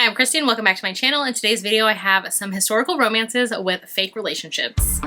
I'm Christy and welcome back to my channel. In today's video, I have some historical romances with fake relationships.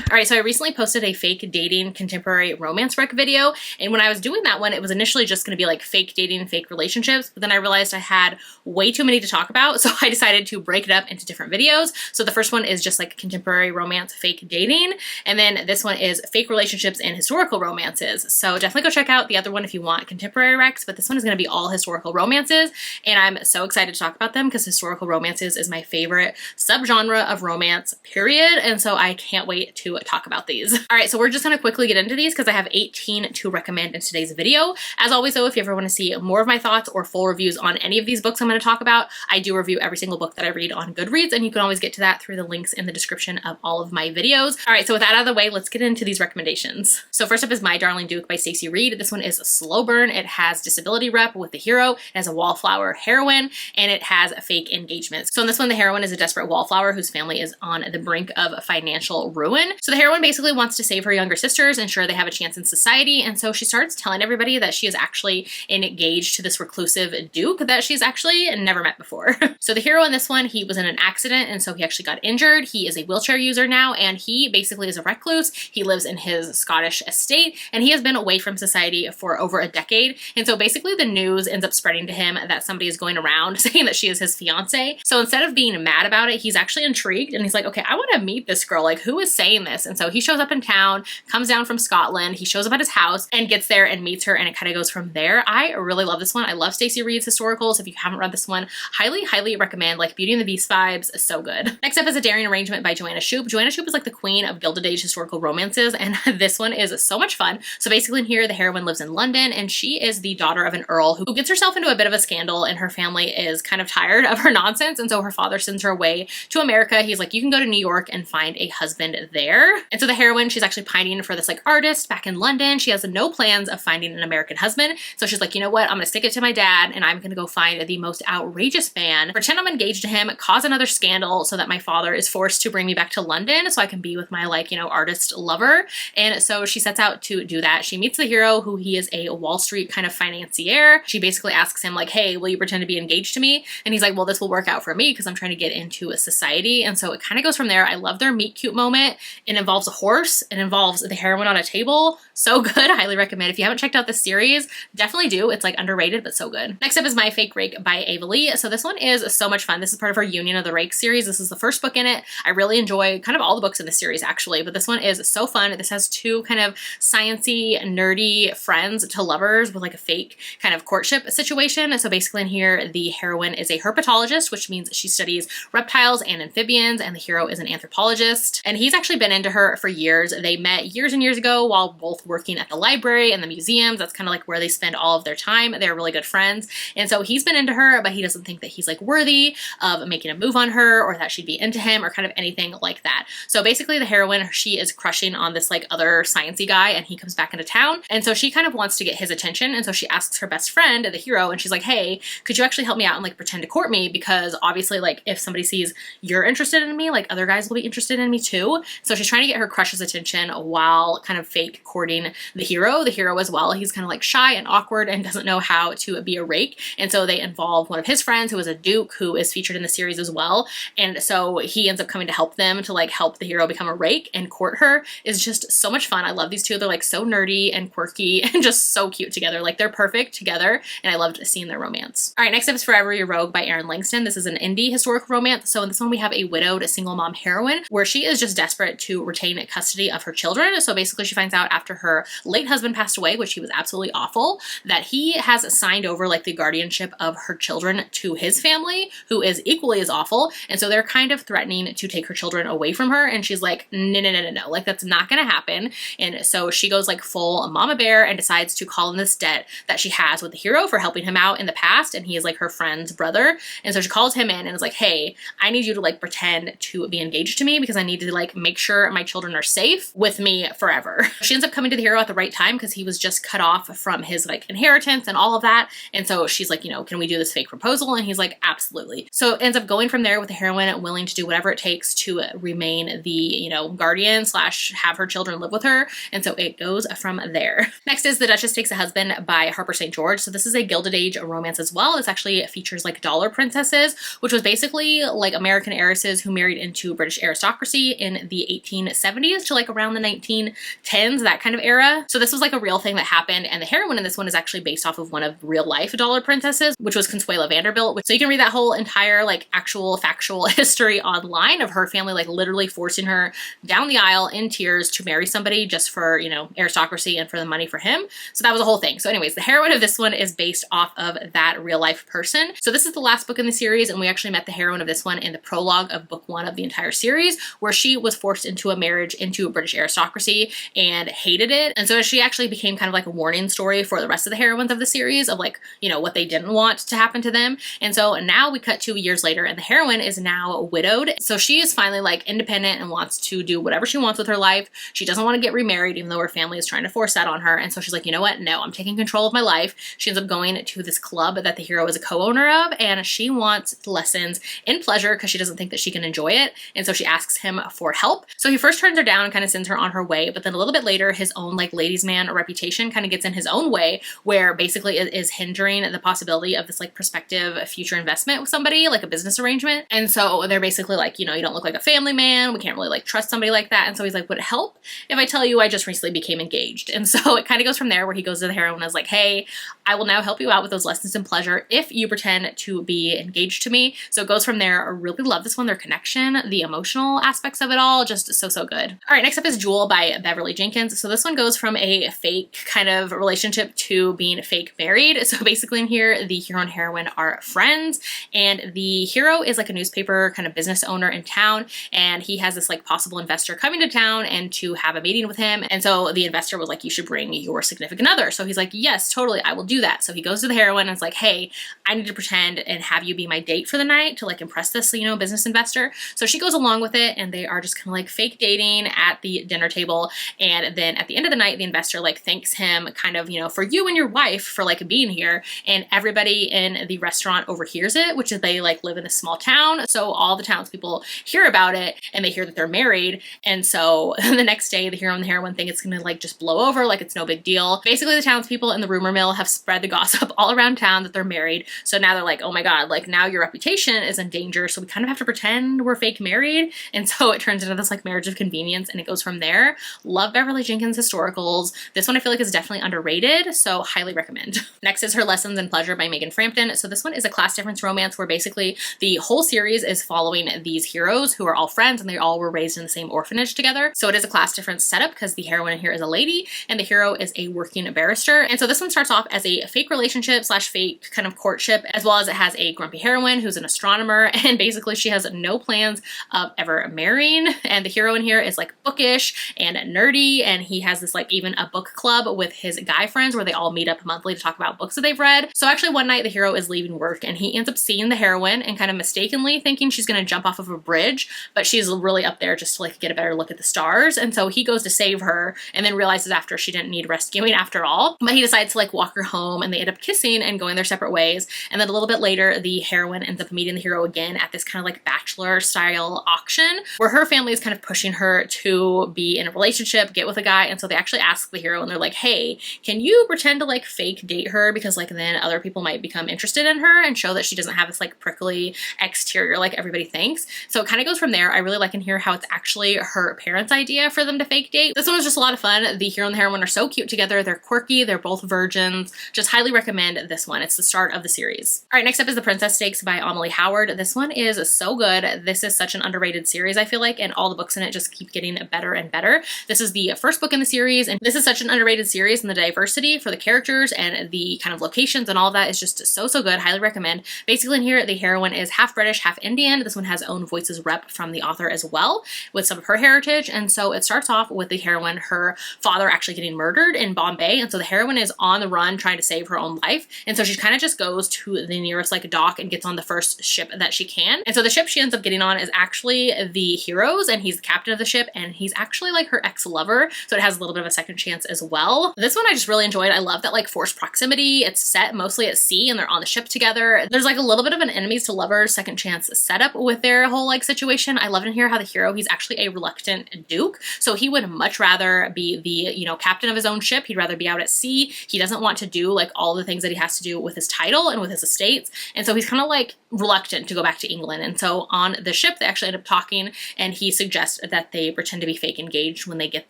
Alright, so I recently posted a fake dating contemporary romance rec video, and when I was doing that one, it was initially just going to be like fake dating, fake relationships, but then I realized I had way too many to talk about, so I decided to break it up into different videos. So the first one is just like contemporary romance, fake dating, and then this one is fake relationships and historical romances. So definitely go check out the other one if you want contemporary recs, but this one is going to be all historical romances, and I'm so excited to talk about them because historical romances is my favorite subgenre of romance, period, and so I can't wait to talk about these. All right, so we're just gonna quickly get into these because I have 18 to recommend in today's video. As always though, if you ever want to see more of my thoughts or full reviews on any of these books I'm going to talk about, I do review every single book that I read on Goodreads, and you can always get to that through the links in the description of all of my videos. All right, so with that out of the way, let's get into these recommendations. So first up is My Darling Duke by Stacey Reid. This one is a slow burn. It has disability rep with the hero. It has a wallflower heroine, and it has fake engagements. So in this one, the heroine is a desperate wallflower whose family is on the brink of financial ruin. So the heroine basically wants to save her younger sisters, ensure they have a chance in society, and so she starts telling everybody that she is actually engaged to this reclusive duke that she's actually never met before. So the hero in this one, he was in an accident, and so he actually got injured. He is a wheelchair user now, and he basically is a recluse. He lives in his Scottish estate, and he has been away from society for over a decade, and so basically the news ends up spreading to him that somebody is going around saying that she is his fiance. So instead of being mad about it, he's actually intrigued, and he's like, okay, I want to meet this girl, like who is saying this? And so he shows up in town, comes down from Scotland, he shows up at his house and gets there and meets her, and it kind of goes from there. I really love this one. I love Stacey Reid's historicals. If you haven't read this one, highly recommend. Like Beauty and the Beast vibes, so good. Next up is A Daring Arrangement by Joanna Shupe. Joanna Shupe is like the queen of Gilded Age historical romances, and this one is so much fun. So basically in here, the heroine lives in London, and she is the daughter of an earl who gets herself into a bit of a scandal, and her family is kind of tired of her nonsense, and so her father sends her away to America. He's like, you can go to New York and find a husband there. And so the heroine, she's actually pining for this like artist back in London. She has no plans of finding an American husband. So she's like, you know what? I'm gonna stick it to my dad, and I'm gonna go find the most outrageous man, pretend I'm engaged to him, cause another scandal so that my father is forced to bring me back to London so I can be with my like, you know, artist lover. And so she sets out to do that. She meets the hero, who he is a Wall Street kind of financier. She basically asks him like, hey, will you pretend to be engaged to me? And he's like, well, this will work out for me because I'm trying to get into a society. And so it kind of goes from there. I love their meet cute moment. It involves a horse. It involves the heroine on a table. So good. I highly recommend. If you haven't checked out this series, definitely do. It's like underrated, but so good. Next up is My Fake Rake by Ava Lee. So this one is so much fun. This is part of her Union of the Rake series. This is the first book in it. I really enjoy kind of all the books in the series actually, but this one is so fun. This has two kind of sciencey, nerdy friends to lovers with like a fake kind of courtship situation. So basically in here, the heroine is a herpetologist, which means she studies reptiles and amphibians, and the hero is an anthropologist. And he's actually been into her for years. They met years and years ago while both working at the library and the museums. That's kind of like where they spend all of their time. They're really good friends. And so he's been into her, but he doesn't think that he's like worthy of making a move on her or that she'd be into him or kind of anything like that. So basically the heroine, she is crushing on this like other sciencey guy, and he comes back into town. And so she kind of wants to get his attention. And so she asks her best friend, the hero, and she's like, hey, could you actually help me out and like pretend to court me? Because obviously like if somebody sees you're interested in me, like other guys will be interested in me too. So she's trying to get her crush's attention while kind of fake courting the hero as well. He's kind of like shy and awkward and doesn't know how to be a rake. And so they involve one of his friends who is a duke who is featured in the series as well. And so he ends up coming to help them to like help the hero become a rake and court her. Is just so much fun. I love these two. They're like so nerdy and quirky and just so cute together. Like they're perfect together, and I loved seeing their romance. All right, next up is Forever Your Rogue by Erin Langston. This is an indie historical romance. So in this one we have a widowed single mom heroine where she is just desperate to retain custody of her children. So basically she finds out after her late husband passed away, which he was absolutely awful, that he has signed over like the guardianship of her children to his family, who is equally as awful. And so they're kind of threatening to take her children away from her. And she's like, no, like that's not gonna happen. And so she goes like full mama bear and decides to call in this debt that she has with the hero for helping him out in the past. And he is like her friend's brother. And so she calls him in and is like, hey, I need you to like pretend to be engaged to me because I need to like make sure sure my children are safe with me forever. She ends up coming to the hero at the right time because he was just cut off from his like inheritance and all of that. And so she's like, you know, can we do this fake proposal? And he's like, absolutely. So it ends up going from there with the heroine willing to do whatever it takes to remain the, you know, guardian slash have her children live with her. And so it goes from there. Next is The Duchess Takes a Husband by Harper St. George. So this is a Gilded Age romance as well. This actually features like dollar princesses, which was basically like American heiresses who married into British aristocracy in the 1870s to like around the 1910s, that kind of era. So this was like a real thing that happened. And the heroine in this one is actually based off of one of real life dollar princesses, which was Consuela Vanderbilt. So you can read that whole entire like actual factual history online of her family like literally forcing her down the aisle in tears to marry somebody just for, you know, aristocracy and for the money for him. So that was a whole thing. So anyways, the heroine of this one is based off of that real life person. So this is the last book in the series, and we actually met the heroine of this one in the prologue of book 1 of the entire series, where she was forced into a marriage into British aristocracy and hated it. And so she actually became kind of like a warning story for the rest of the heroines of the series of like, you know, what they didn't want to happen to them. And so now we cut 2 years later and the heroine is now widowed. So she is finally like independent and wants to do whatever she wants with her life. She doesn't want to get remarried, even though her family is trying to force that on her. And so she's like, you know what? No, I'm taking control of my life. She ends up going to this club that the hero is a co-owner of, and she wants lessons in pleasure because she doesn't think that she can enjoy it. And so she asks him for help. So he first turns her down and kind of sends her on her way. But then a little bit later, his own like ladies man reputation kind of gets in his own way, where basically it is hindering the possibility of this like prospective future investment with somebody, like a business arrangement. And so they're basically like, you know, you don't look like a family man. We can't really like trust somebody like that. And so he's like, would it help if I tell you I just recently became engaged? And so it kind of goes from there, where he goes to the heroine and is like, hey, I will now help you out with those lessons in pleasure if you pretend to be engaged to me. So it goes from there. I really love this one. Their connection, the emotional aspects of it all, just so good. All right, next up is Jewel by Beverly Jenkins. So this one goes from a fake kind of relationship to being fake married. So basically in here, the hero and heroine are friends, and the hero is like a newspaper kind of business owner in town, and he has this like possible investor coming to town and to have a meeting with him. And so the investor was like, you should bring your significant other. So he's like, yes, totally, I will do that. So he goes to the heroine and is like, hey, I need to pretend and have you be my date for the night to like impress this, you know, business investor. So she goes along with it, and they are just kind of like fake dating at the dinner table. And then at the end of the night, the investor like thanks him kind of, you know, for you and your wife for like being here. And everybody in the restaurant overhears it, which is they like live in a small town. So all the townspeople hear about it, and they hear that they're married. And so the next day, the hero and the heroine think it's gonna like just blow over, like it's no big deal. Basically, the townspeople in the rumor mill have spread the gossip all around town that they're married. So now they're like, oh my God, like now your reputation is in danger. So we kind of have to pretend we're fake married. And so it turns into this like marriage of convenience, and it goes from there. Love Beverly Jenkins historicals. This one I feel like is definitely underrated, so highly recommend. Next is Her Lessons in Pleasure by Megan Frampton. So this one is a class difference romance where basically the whole series is following these heroes who are all friends, and they all were raised in the same orphanage together. So it is a class difference setup because the heroine here is a lady and the hero is a working barrister. And so this one starts off as a fake relationship slash fake kind of courtship, as well as it has a grumpy heroine who's an astronomer, and basically she has no plans of ever marrying. And the hero in here is like bookish and nerdy, and he has this like even a book club with his guy friends where they all meet up monthly to talk about books that they've read. So actually one night the hero is leaving work and he ends up seeing the heroine and kind of mistakenly thinking she's gonna jump off of a bridge, but she's really up there just to like get a better look at the stars. And so he goes to save her and then realizes after she didn't need rescuing after all, but he decides to like walk her home, and they end up kissing and going their separate ways. And then a little bit later, the heroine ends up meeting the hero again at this kind of like bachelor style auction where her family is kind of pushing her to be in a relationship, get with a guy. And so they actually ask the hero and they're like, hey, can you pretend to like fake date her? Because like then other people might become interested in her and show that she doesn't have this like prickly exterior like everybody thinks. So it kind of goes from there. I really like in here how it's actually her parents' idea for them to fake date. This one was just a lot of fun. The hero and the heroine are so cute together. They're quirky. They're both virgins. Just highly recommend this one. It's the start of the series. All right, next up is The Princess Stakes by Amelie Howard. This one is so good. This is such an underrated series, I feel like, and all the books in it just keep getting better and better. This is the first book in the series, and this is such an underrated series, and the diversity for the characters and the kind of locations and all of that is just so good. Highly recommend. Basically in here, the heroine is half British, half Indian. This one has own voices rep from the author as well with some of her heritage. And so it starts off with the heroine, her father actually getting murdered in Bombay. And so the heroine is on the run trying to save her own life. And so she kind of just goes to the nearest like dock and gets on the first ship that she can. And so the ship she ends up getting on is actually the hero's, and he's the captain captain of the ship, and he's actually like her ex-lover, so it has a little bit of a second chance as well. This one I just really enjoyed. I love that like forced proximity. It's set mostly at sea and they're on the ship together. There's like a little bit of an enemies to lovers second chance setup with their whole like situation. I love in here how the hero, he's actually a reluctant duke, so he would much rather be the, you know, captain of his own ship. He'd rather be out at sea. He doesn't want to do like all the things that he has to do with his title and with his estates, and so he's kind of like reluctant to go back to England. And so on the ship they actually end up talking, and he suggests that they pretend to be fake engaged when they get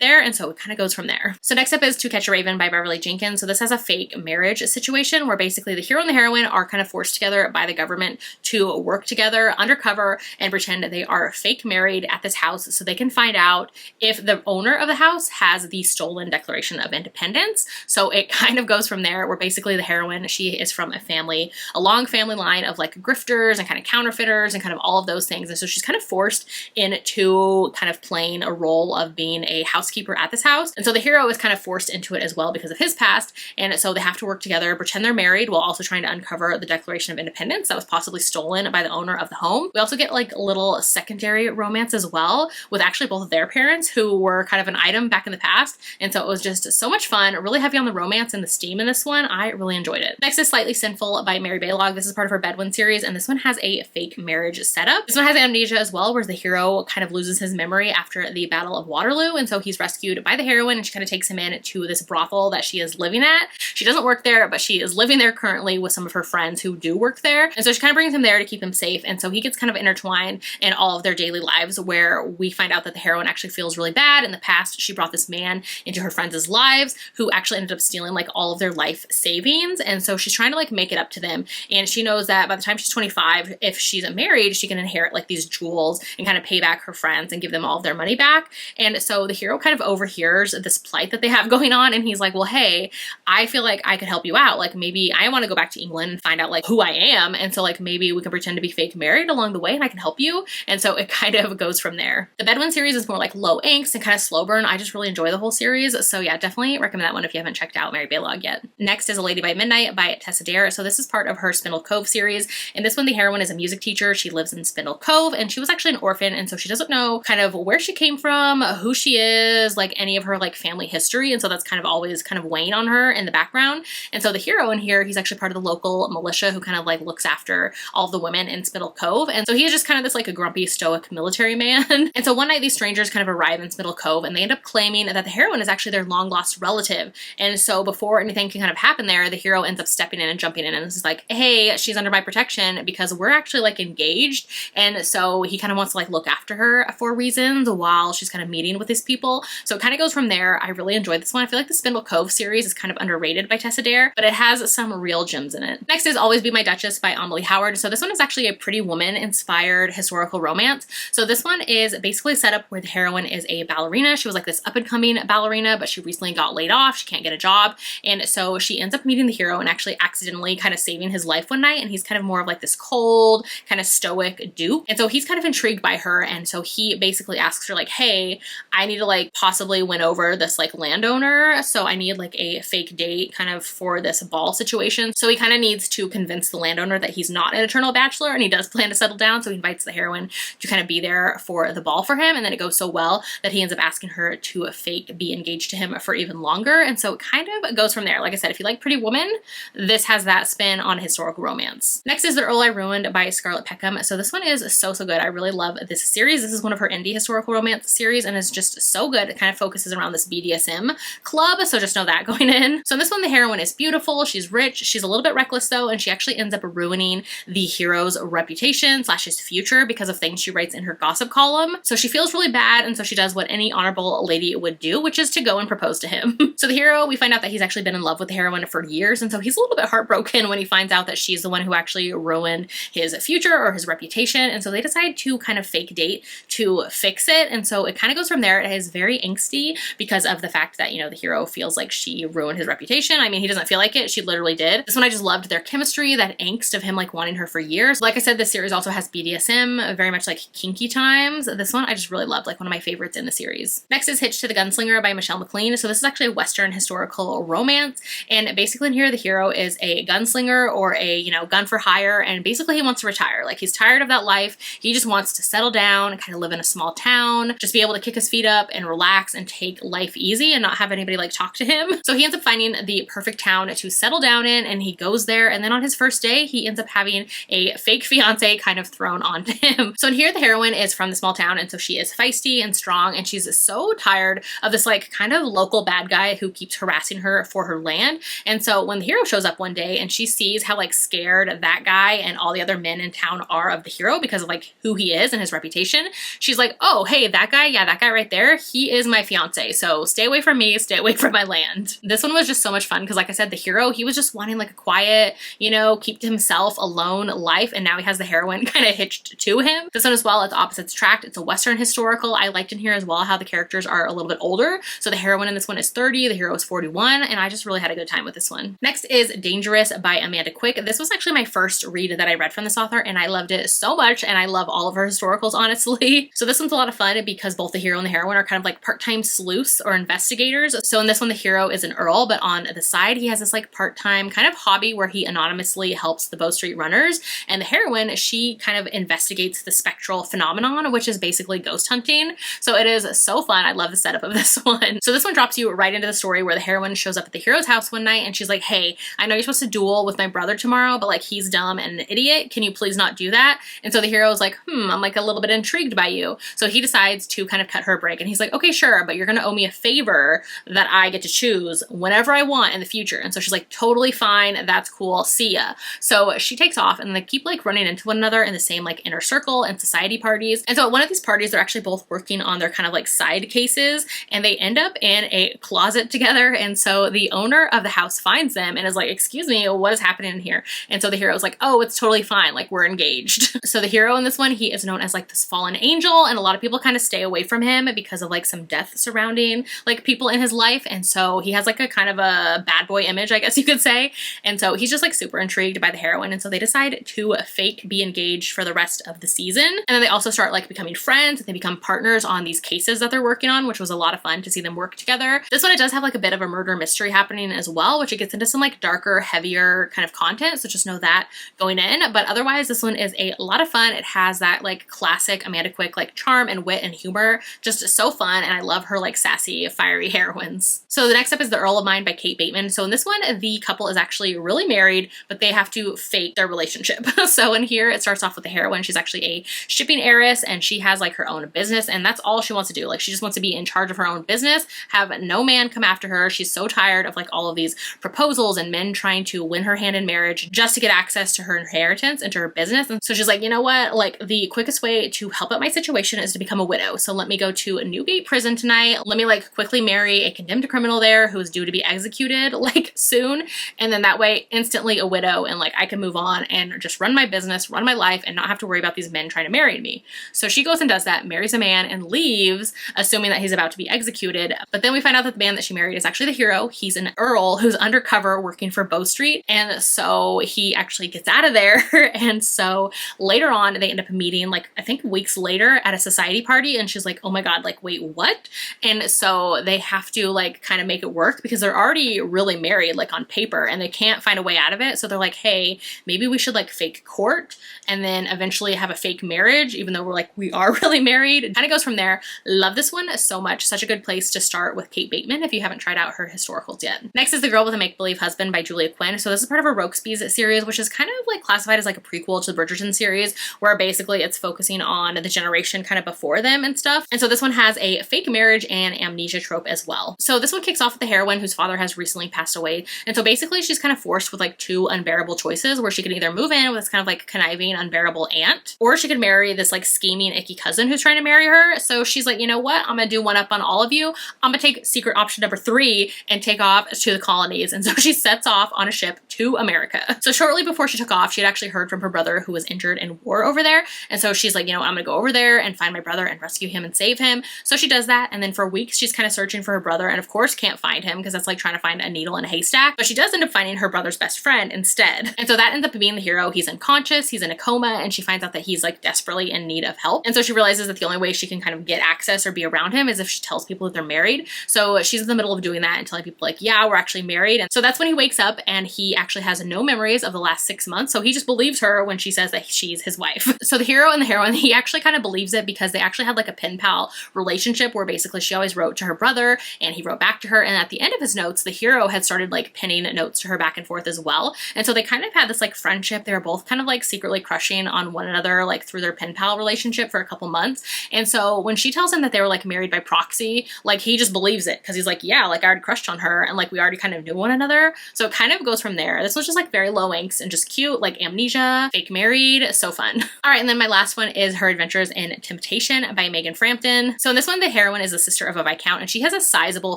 there, and so it kind of goes from there. So next up is To Catch a Raven by Beverly Jenkins. So this has a fake marriage situation where basically the hero and the heroine are kind of forced together by the government to work together undercover and pretend they are fake married at this house so they can find out if the owner of the house has the stolen Declaration of Independence. So it kind of goes from there, where basically the heroine, she is from a long family line of like grifters and kind of counterfeiters and kind of all of those things. And so she's kind of forced into kind of playing a role of being a housekeeper at this house. And so the hero is kind of forced into it as well because of his past. And so they have to work together, pretend they're married while also trying to uncover the Declaration of Independence that was possibly stolen by the owner of the home. We also get like a little secondary romance as well with actually both of their parents, who were kind of an item back in the past. And so it was just so much fun, really heavy on the romance and the steam in this one. I really enjoyed it. Next is Slightly Sinful by Mary Baylog. This is part of her Bedouin series, and this one has a fake marriage setup. This one has amnesia as well, where the hero kind of loses his memory after the Battle of Waterloo, and so he's rescued by the heroine, and she kind of takes him in to this brothel that she is living at. She doesn't work there, but she is living there currently with some of her friends who do work there, and so she kind of brings him there to keep him safe. And so he gets kind of intertwined in all of their daily lives, where we find out that the heroine actually feels really bad. In the past, she brought this man into her friends' lives who actually ended up stealing like all of their life savings, and so she's trying to like make it up to them. And she knows that by the time she's 25, if she's married, she can inherit like these jewels and kind of pay back her friends and give them all of their money back. And so the hero kind of overhears this plight that they have going on, and he's like, well, hey, I feel like I could help you out. Like maybe I want to go back to England and find out like who I am, and so like maybe we can pretend to be fake married along the way and I can help you. And so it kind of goes from there. The Bedouin series is more like low angst and kind of slow burn. I just really enjoy the whole series, so yeah, definitely recommend that one if you haven't checked out Mary Baylog yet. Next is A Lady by Midnight by Tessa Dare. So this is part of her Spindle Cove series, and this one the heroine is a music teacher. She lives in Spindle Cove, and she was actually an orphan, and so she doesn't know kind of where she came from, who she is, like any of her like family history, and so that's kind of always kind of weighing on her in the background. And so the hero in here, he's actually part of the local militia who kind of like looks after all of the women in Spindle Cove, and so he is just kind of this like a grumpy stoic military man. And so one night these strangers kind of arrive in Spindle Cove, and they end up claiming that the heroine is actually their long lost relative. And so before anything can kind of happen there, the hero ends up stepping in and jumping in, and this is like, hey, she's under my protection because we're actually like engaged. And so he kind of wants to like look after her for reasons while she's kind of meeting with these people. So it kind of goes from there. I really enjoyed this one. I feel like the Spindle Cove series is kind of underrated by Tessa Dare, but it has some real gems in it. Next is Always Be My Duchess by Amelie Howard. So this one is actually a Pretty Woman inspired historical romance. So this one is basically set up where the heroine is a ballerina. She was like this up and coming ballerina, but she recently got laid off. She can't get a job. And so she ends up meeting the hero and actually accidentally kind of saving his life one night. And he's kind of more of like this cold, kind of stoic duke. And so he's kind of intrigued by her. And so he basically asks her like, hey, I need to like possibly win over this like landowner. So I need like a fake date kind of for this ball situation. So he kind of needs to convince the landowner that he's not an eternal bachelor and he does plan to settle down. So he invites the heroine to kind of be there for the ball for him. And then it goes so well that he ends up asking her to fake be engaged to him for even longer. And so it kind of goes from there. Like I said, if you like Pretty Woman, this has that spin on historical romance. Next is The Earl I Ruined by Scarlett Peckham. So this one is so good. I really love this series. This is one of her indie historical romance series and is just so good. It kind of focuses around this BDSM club, so just know that going in. So in this one, the heroine is beautiful, she's rich, she's a little bit reckless though, and she actually ends up ruining the hero's reputation / his future because of things she writes in her gossip column. So she feels really bad, and so she does what any honorable lady would do, which is to go and propose to him. So the hero, we find out that he's actually been in love with the heroine for years, and so he's a little bit heartbroken when he finds out that she's the one who actually ruined his future or his reputation. And so they decide to kind of fake date to fix it. And so it kind of goes from there. It is very angsty because of the fact that, you know, the hero feels like she ruined his reputation. I mean, he doesn't feel like it. She literally did. This one, I just loved their chemistry, that angst of him like wanting her for years. Like I said, this series also has BDSM, very much like kinky times. This one I just really loved, like one of my favorites in the series. Next is Hitched to the Gunslinger by Michelle McLean. So this is actually a Western historical romance. And basically in here, the hero is a gunslinger or a, you know, gun for hire. And basically he wants to retire. Like he's tired of that life. He just wants to settle down and kind of live in a small town, just be able to kick his feet up and relax and take life easy and not have anybody like talk to him. So he ends up finding the perfect town to settle down in, and he goes there, and then on his first day he ends up having a fake fiance kind of thrown onto him. So in here the heroine is from the small town, and so she is feisty and strong, and she's so tired of this like kind of local bad guy who keeps harassing her for her land. And so when the hero shows up one day and she sees how like scared that guy and all the other men in town are of the hero because of like who he is and his reputation, she's like, oh hey, that guy, yeah, that guy right there, he is my fiance, so stay away from me, stay away from my land. This one was just so much fun because like I said, the hero, he was just wanting like a quiet, you know, keep to himself alone life, and now he has the heroine kind of hitched to him. This one as well, it's opposites attract. It's a Western historical. I liked in here as well how the characters are a little bit older. So the heroine in this one is 30, the hero is 41, and I just really had a good time with this one. Next is Dangerous by Amanda Quick. This was actually my first read that I read from this author, and I loved it so much, and I love all of her historicals, honestly. So this one's a lot of fun because both the hero and the heroine are kind of like part-time sleuths or investigators. So in this one, the hero is an earl, but on the side, he has this like part-time kind of hobby where he anonymously helps the Bow Street runners. And the heroine, she kind of investigates the spectral phenomenon, which is basically ghost hunting. So it is so fun. I love the setup of this one. So this one drops you right into the story where the heroine shows up at the hero's house one night and she's like, hey, I know you're supposed to duel with my brother tomorrow, but like he's dumb and an idiot. Can you please not do that? And so the hero's like, I'm like a little bit intrigued by you. So he decides to kind of cut her a break, and he's like, okay, sure, but you're gonna owe me a favor that I get to choose whenever I want in the future. And so she's like, totally fine, that's cool, see ya. So she takes off, and they keep like running into one another in the same like inner circle and society parties. And so at one of these parties, they're actually both working on their kind of like side cases, and they end up in a closet together. And so the owner of the house finds them and is like, excuse me, what is happening in here? And so the hero's like, oh, it's totally fine, like we're engaged. So the hero in this one, he is known as like this fallen angel, and a lot of people kind of stay away from him because of like some death surrounding like people in his life. And so he has like a kind of a bad boy image, I guess you could say. And so he's just like super intrigued by the heroine, and so they decide to fake be engaged for the rest of the season. And then they also start like becoming friends, and they become partners on these cases that they're working on, which was a lot of fun to see them work together. This one, it does have like a bit of a murder mystery happening as well, which it gets into some like darker, heavier kind of content, so just know that going in. But otherwise, this one is a lot of fun. It has that like classic Amanda Quick like charm and wit and humor, just so fun, and I love her like sassy, fiery heroines. So the next up is The Earl of Mine by Kate Bateman. So in this one, the couple is actually really married, but they have to fake their relationship. So in here, it starts off with the heroine. She's actually a shipping heiress, and she has like her own business, and that's all she wants to do. Like she just wants to be in charge of her own business, have no man come after her. She's so tired of like all of these proposals and men trying to win her hand in marriage just to get access to her inheritance and to her business. And so she's like, you know what? Like the quickest way to help out my situation is to become a widow. So let me go to Newgate prison tonight. Let me like quickly marry a condemned criminal there who is due to be executed like soon. And then that way instantly a widow, and like I can move on and just run my business, run my life, and not have to worry about these men trying to marry me. So she goes and does that, marries a man, and leaves, assuming that he's about to be executed. But then we find out that the man that she married is actually the hero. He's an earl who's undercover working for Bow Street. And so he actually gets out of there. And so later on, they end up meeting like, I think weeks later at a society party. And she's like, oh my God, like, wait, what? And so they have to like kind of make it work because they're already really married, like on paper, and they can't find a way out of it. So they're like, hey, maybe we should like fake court and then eventually have a fake marriage, even though we're like, we are really married. It kind of goes from there. Love this one so much. Such a good place to start with Kate Bateman if you haven't tried out her historicals yet. Next is The Girl with a Make-Believe Husband by Julia Quinn. So this is part of her Rokesby's series, which is kind of like classified as like a prequel to the Bridgerton series, where basically it's focusing on the generation kind of before them and stuff. And so this one has a fake marriage and amnesia trope as well. So this one kicks off with the heroine whose father has recently passed away. And so basically she's kind of forced with like two unbearable choices, where she can either move in with this kind of like conniving, unbearable aunt, or she could marry this like scheming, icky cousin who's trying to marry her. So she's like, you know what? I'm gonna do one up on all of you. I'm gonna take secret option number 3 and take off to the colonies. And so she sets off on a ship to America. So shortly before she took off, she had actually heard from her brother who was injured in war over there. And so she's like, you know, I'm gonna go over there and find my brother and rescue him and save him. So she does that. And then for weeks, she's kind of searching for her brother, and of course can't find him because that's like trying to find a needle in a haystack. But she does end up finding her brother's best friend instead. And so that ends up being the hero. He's unconscious, he's in a coma, and she finds out that he's like desperately in need of help. And so she realizes that the only way she can kind of get access or be around him is if she tells people that they're married. So she's in the middle of doing that and telling people like, yeah, we're actually married. And so that's when he wakes up, and he actually has no memories of the last 6 months. So he just believes her when she says that she's his wife. So the hero and the heroine, he actually kind of believes it because because they actually had like a pen pal relationship where basically she always wrote to her brother and he wrote back to her. And at the end of his notes, the hero had started like penning notes to her back and forth as well. And so they kind of had this like friendship. They were both kind of like secretly crushing on one another, like through their pen pal relationship for a couple months. And so when she tells him that they were like married by proxy, like he just believes it because he's like, yeah, like I already crushed on her and like we already kind of knew one another. So it kind of goes from there. This was just like very low angst and just cute, like amnesia, fake married, so fun. All right, and then my last one is Her Adventures in Temptation by Megan Frampton. So in this one, the heroine is the sister of a viscount and she has a sizable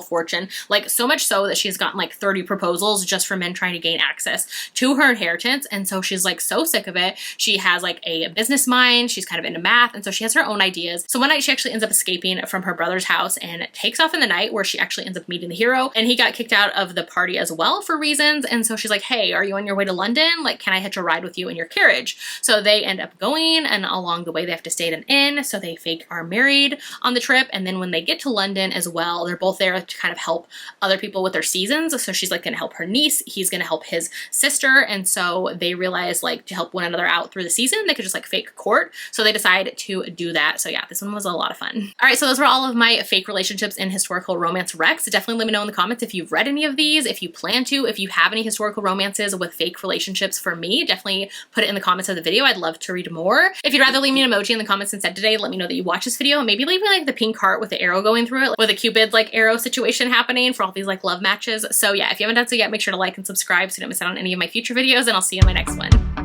fortune, like so much so that she's gotten like 30 proposals just for men trying to gain access to her inheritance. And so she's like so sick of it. She has like a business mind. She's kind of into math. And so she has her own ideas. So one night she actually ends up escaping from her brother's house and takes off in the night, where she actually ends up meeting the hero. And he got kicked out of the party as well for reasons. And so she's like, hey, are you on your way to London? Like, can I hitch a ride with you in your carriage? So they end up going, and along the way they have to stay at an inn. So they fake are married on the trip. And then when they get to London as well, they're both there to kind of help other people with their seasons. So she's like going to help her niece. He's going to help his sister. And so they realize like to help one another out through the season, they could just like fake court. So they decide to do that. So yeah, this one was a lot of fun. All right, so those were all of my fake relationships in historical romance recs. Definitely let me know in the comments if you've read any of these, if you plan to, if you have any historical romances with fake relationships for me. Definitely put it in the comments of the video. I'd love to read more. If you'd rather leave me an emoji in the comments instead today, let me know that you watch this video, and maybe leave me like the pink heart with the arrow going through it, with a Cupid like arrow situation happening for all these like love matches. So yeah, if you haven't done so yet, make sure to like and subscribe so you don't miss out on any of my future videos, and I'll see you in my next one.